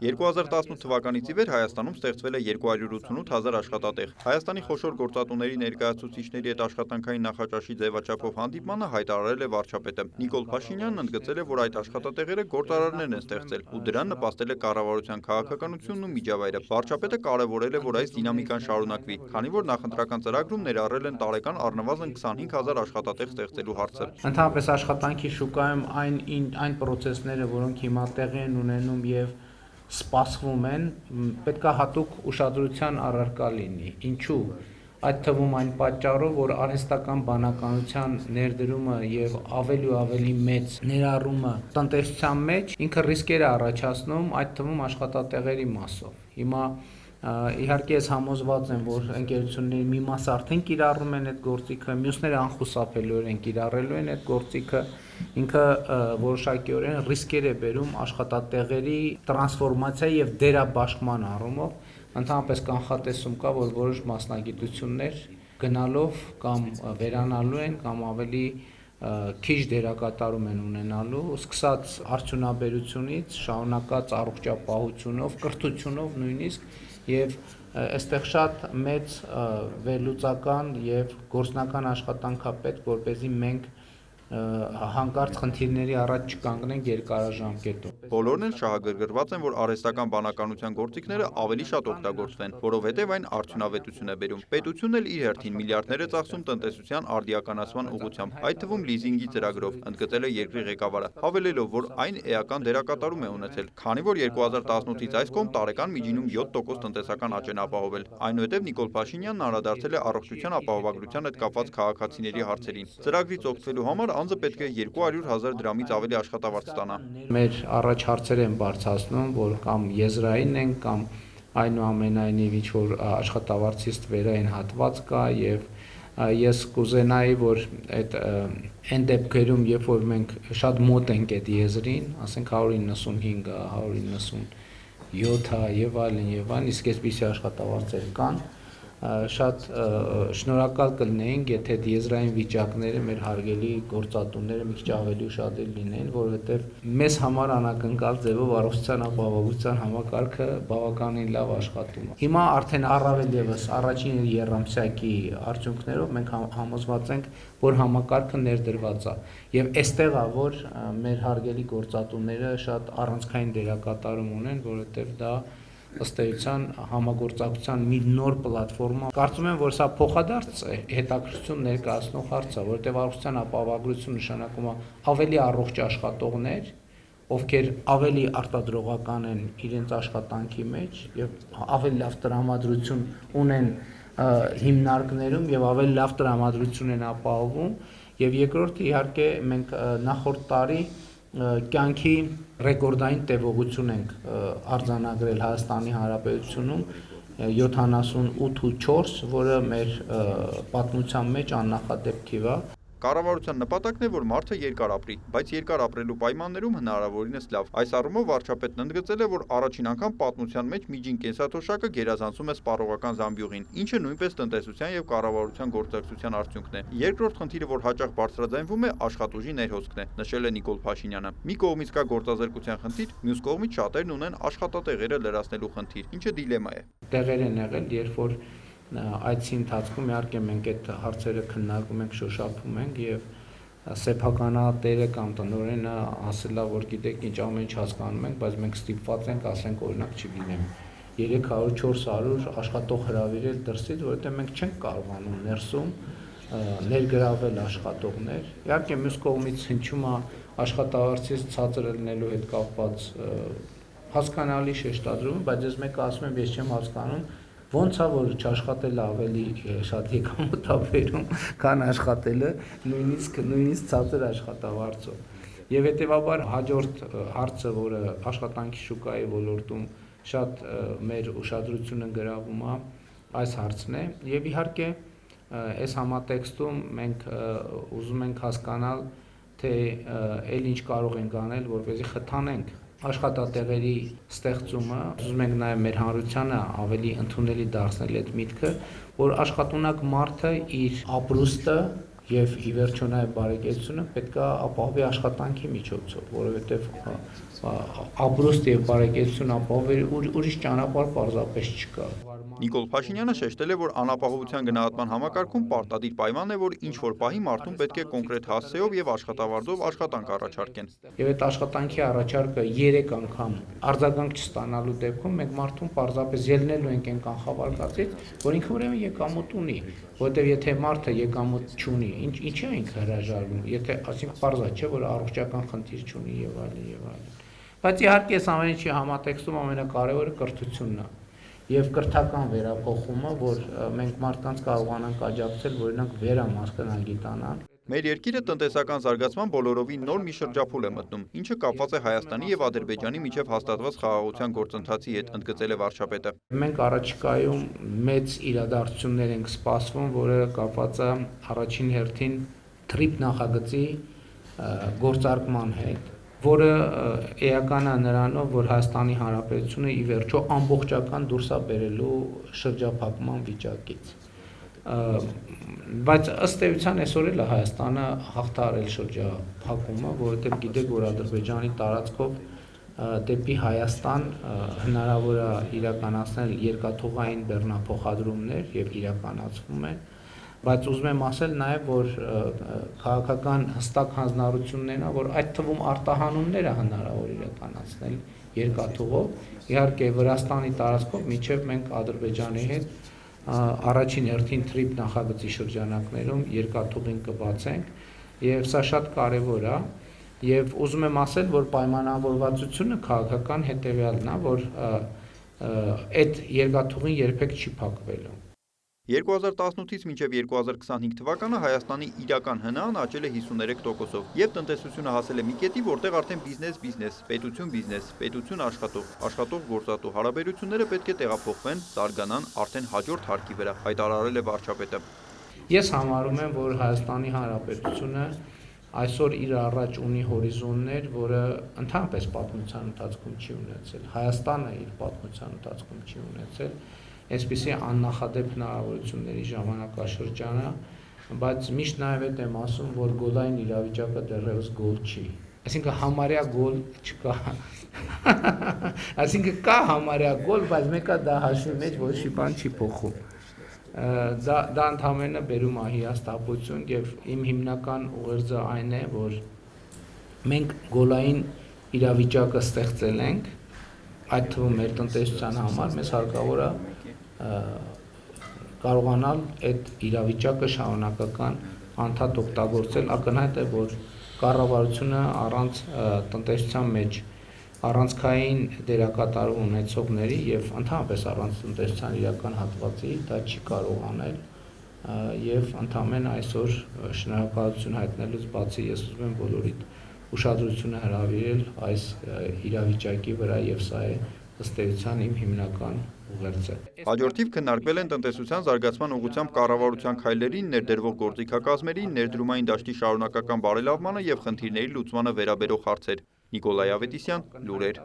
2018 թվականից ի վեր Հայաստանում ստեղծվել է 288 000 աշխատատեղ։ Հայաստանի խոշոր գործատուների ներկայացուցիչների հետ աշխատանքային նախաճաշի ձևաչափով հանդիպմանը հայտարարել է վարչապետը։ Նիկոլ Փաշինյանն ընդգծել է, որ այդ աշխատատեղերը գործարարներն են ստեղծել ու դրան նպաստել է կառավարության քաղաքականությունն ու միջավայրը։ Վարչապետը կարևորել է, որ այս դինամիկան շարունակվի, քանի որ նախընտրական ծրագրում ներառել են տարեկան առնվազն 25 000 աշխատատեղ ստեղծելու հարցը։ Ընդհանրապես աշխատանքի շուկայում այն պրոցեսները, որոնք հիմա տեղի են ունենում եւ սպասվում են, պետք է հատուկ ուշադրության առարկա լինի։ Ինչու՞։ Այդ թվում այն պատճառով, որ արհեստական բանականության ներդրումը եւ ավելի ու ավելի մեծ ներառումը տնտեսության մեջ ինքը ռիսկեր է առաջացնում, այդ թվում աշխատատեղերի մասով։ Հիմա իհարկե ես համոզված եմ, որ ընկերությունների մի մասը արդեն կիրառում են այդ գործիքը, մյուսները անխուսափելիորեն կիրառելու են այդ գործիքը, ինքը որոշակիորեն ռիսկեր է բերում աշխատատեղերի տրանսֆորմացիա եւ դերաբաշխման առումով, ընդհանրապես կանխատեսում կա, որ որոշ մասնագիտություններ գնալով կամ վերանալու են կամ ավելի քիչ դերակատարում են ունենալու, սկսած արդյունաբերությունից, շարունակած առողջապահությունով, կրթությունով նույնիսկ եւ այստեղ շատ մեծ վերլուծական եւ գործնական աշխատանք է պետք, որպեսզի մենք հանկարծ խնդիրների առաջ չկանգնենք երկարաժամկետում։ Բոլորն էլ շահագրգռված են, որ արհեստական բանականության գործիքները ավելի շատ օգտագործվեն, որովհետև այն արդյունավետություն է բերում։ Պետությունն էլ իր հերթին միլիարդներ է ծախսում տնտեսության արդիականացման ուղղությամբ, այդ թվում լիզինգի ծրագրով, ընդգծել է երկրի ղեկավարը, հավելելով, որ այն էական դերակատարում է ունեցել, քանի որ 2018-ից այս կողմ տարեկան միջինում 7% տնտեսական աճ են ապահովել։ Այնուհետև Նիկոլ Փաշինյանն անդրադարձել է առողջության ապահովագրության հետ կապված քաղաքացիների հարցերին։ Ծրագրից օգտվելու համար անձը պետք է 200 000 դրամից ավելի աշխատավարձ ստանա։ Մեր առաջ հարցեր են բարձրացնում, որ կամ եզրային են, կամ այնուամենայնիվ ինչ որ աշխատավարձից վերային հատված կա եւ ես կուզենայի, որ այն դեպքերում, երբ որ մենք շատ մոտ ենք այդ եզրին, ասենք 195, 197 եւ այլն, իսկ այսպիսի աշխատավարձեր կան, շատ շնորհակալ կլինեինք, եթե եզրային վիճակները մեր հարգելի գործատուները մի քիչ ավելի ուշադիր լինեին, որովհետեւ մեզ համար անակնկալ ձևով առողջության ապահովության համակարգը բավականին լավ աշխատում է։ Հիմա արդեն առավել եւս առաջին երամսյակի արդյունքներով մենք համոզված ենք, որ համակարգը ներդրված է եւ այստեղ է, որ մեր հարգելի գործատուները շատ առանցքային դերակատարում ունեն, որովհետեւ դա ըստ էության համագործակցության մի նոր պլատֆորմա։ Կարծում եմ, որ սա փոխադարձ հետաքրքրություն ներկայացնող հարց է, որտեղ առողջության ապահովագրություն նշանակում է ավելի առողջ աշխատողներ, ովքեր ավելի արտադրողական են իրենց աշխատանքի մեջ եւ ավելի լավ տրամադրություն ունեն հիմնարկներում եւ ավելի լավ տրամադրություն են ապահովում եւ երկրորդը իհարկե մենք նախորդ տարի կյանքի ռեկորդային տևողություն ենք արձանագրել Հայաստանի Հանրապետությունում 78.4, որը մեր պատմության մեջ աննախադեպ թիվ է։ Կառավարության նպատակն է, որ մարդը երկար ապրի, բայց երկար ապրելու պայմաններում հնարավորինս լավ։ Այս առումով վարչապետն ընդգծել է, որ առաջին անգամ պատմության մեջ միջին կենսաթոշակը գերազանցում է սպառողական զամբյուղին, ինչը նույնպես տնտեսության եւ կառավարության գործակցության արդյունքն է։ Երկրորդ խնդիրը, որ հաճախ բարձրաձայնվում է, աշխատուժի ներհոսքն է, նշել է Նիկոլ Փաշինյանը։ Մի կողմից կա գործազրկության խնդիր, մյուս կողմից շատերն ունեն աշխատատեղերը լրացնելու խնդիր, ինչը դիլեմա է։ Տեղեր են եղել, երբ որ այցի ընթացքում իհարկե մենք այդ հարցերը քննարկում ենք, շոշափում ենք եւ սեփականատերը կամ տնօրենը ասել է, որ գիտեք ինչ ամեն ինչ հասկանում ենք, բայց մենք ստիպված ենք, ասենք օրինակ չգիտեմ 300-400 աշխատող հրավիրել դրսից, որովհետեւ մենք չենք կարողանում ներսում ներգրավել աշխատողներ։ Իհարկե մյուս կողմից հնչում է աշխատավարձից ցածր լինելու հետ կապված հասկանալի շեշտադրում, բայց ես մեկը ասում եմ, ես չեմ հասկանում ոնց է որ չաշխատելը ավելի շատ եկամուտ է բերում, քան աշխատելը նույնիսկ ցածր աշխատավարձով։ Եվ հետեւաբար հաջորդ հարցը, որը աշխատանքի շուկայի ոլորտում շատ մեր ուշադրությունը գրավում է, այս հարցն է եւ իհարկե այս համատեքստում մենք ուզում ենք հասկանալ, թե այլ ինչ կարող ենք անել, որպեսզի խթանենք աշխատատեղերի ստեղծումը, ուզում ենք նաև մեր հանրությանը ավելի ընդունելի դարձնել այդ միտքը, որ աշխատունակ մարդը իր ապրուստը Եվ ի վերջո նաև բարեկեցությունը պետք է ապահովի աշխատանքի միջոցով, որովհետև ապրուստ եւ բարեկեցություն ապահովելու ուրիշ ճանապարհ պարզապես չկա։ Նիկոլ Փաշինյանը շեշտել է, որ անապահովության գնահատման համակարգում պարտադիր պայման է, որ ինչ-որ պահի մարդուն պետք է կոնկրետ հասցեով եւ աշխատավարձով աշխատանք առաջարկեն։ Եվ այդ աշխատանքի առաջարկը 3 անգամ արձագանք չստանալու դեպքում մենք մարդուն պարզապես ելնելու ենք այն կանխավարկածից, որ ինքը ուրեմն եկամուտ ունի, որովհետև եթե մարդը եկամուտ չունի, ինչի է ինքը հրաժարվում, եթե ասենք պարզ է, չէ, որ առողջական խնդիր չունի եւ այլն եւ այլն։ Բայց իհարկե այս ամեն ինչի համատեքստում ամենակարևորը կրթությունն է եւ կրթական վերափոխումը, որ մենք մարդկանց կարողանանք աջակցել, որ նրանք վերամասկնան գիտանան։ Մեր երկիրը տնտեսական զարգացման բոլորովին նոր մի շրջափուլ է մտնում, ինչը կապված է Հայաստանի եւ Ադրբեջանի միջև հաստատված խաղաղության գործընթացի հետ, ընդգծել է վարչապետը։ Մենք առաջիկայում մեծ իրադարձություններ ենք սպասվում, որը կապված է առաջին հերթին TRIP նախագծի գործարկման հետ, որը էական է նրանով, որ Հայաստանի Հանրապետությունը ի վերջո ամբողջական դուրս է բերելու շրջափակման վիճակից։ Բայց ըստ էության այսօր էլ Հայաստանը հաղթարել շրջափակումը, որովհետև գիտեք, որ Ադրբեջանի տարածքով դեպի Հայաստան հնարավոր է իրականացնել երկաթուղային բեռնափոխադրումներ եւ իրականացվում են, բայց ուզում եմ ասել նաեւ, որ քաղաքական հստակ հանձնառություններն է, որ այդ թվում արտահանումները հնարավոր իրականացնել երկաթուղով, իհարկե Վրաստանի տարածքով, մինչեւ մենք Ադրբեջանի հետ առաջին հերթին TRIP նախագծի շրջանակներում երկաթուղին կբացենք եւ սա շատ կարեւոր է եւ ուզում եմ ասել, որ պայմանավորվածությունը քաղաքական հետեւյալն է, որ այդ երկաթուղին երբեք չի փակվելու։ 2018-ից մինչև 2025 թվականը Հայաստանի իրական ՀՆԱ-ն աճել է 53%-ով եւ տնտեսությունը հասել է մի կետի, որտեղ արդեն բիզնես, պետություն աշխատող գործատու հարաբերությունները պետք է տեղափոխվեն, զարգանան արդեն հաջորդ հարկի վրա, հայտարարել է վարչապետը։ Ես համարում եմ, որ Հայաստանի Հանրապետությունը այսօր իր առաջ ունի հորիզոններ, որը ընդհանրապես պատմության ընթացքում չի ունեցել։ Հայաստանը իր պատմության ընթացքում չի ունեցել այսպիսի աննախադեպ հնարավորությունների ժամանակաշրջանը, բայց միշտ նաև հետ եմ ասում, որ գոլային իրավիճակը դեռևս գոլ չի։ Այսինքն համարյա գոլ չկա։ Այսինքն կա համարյա գոլ, բայց մեկը դա հաշվի մեջ որոշի բան չի փոխում։ Դա ընդհանրապես բերում է հիասթափություն եւ իմ հիմնական ուղերձը այն է, որ մենք գոլային իրավիճակը ստեղծել ենք, այդ թվում մեր տնտեսության համար մեզ հարկավոր է կարողանալ այդ իրավիճակը շարունակական անդադ օգտագործել, ակնհայտ է, որ կառավարությունը առանց տնտեսության մեջ առանցքային դերակատարում ունեցողների եւ ընդհանրապես առանց տնտեսության իրական հատվածի դա չի կարող անել եւ ընդհանրապես այսօր շնորհակալություն հայտնելուց բացի ես ուզում եմ բոլորիդ ուշադրությունը հրավիրել այս իրավիճակի վրա եւ սա է ըստ էության իմ հիմնական ուղերձը։ Հաջորդիվ քննարկվել են տնտեսության զարգացման ուղղությամբ կառավարության քայլերին, ներդրվող գործիքակազմերին, ներդրումային դաշտի շարունակական բարելավմանը եւ խնդիրների լուծմանը վերաբերող հարցեր։ Նիկոլայ Ավետիսյան, լուրեր։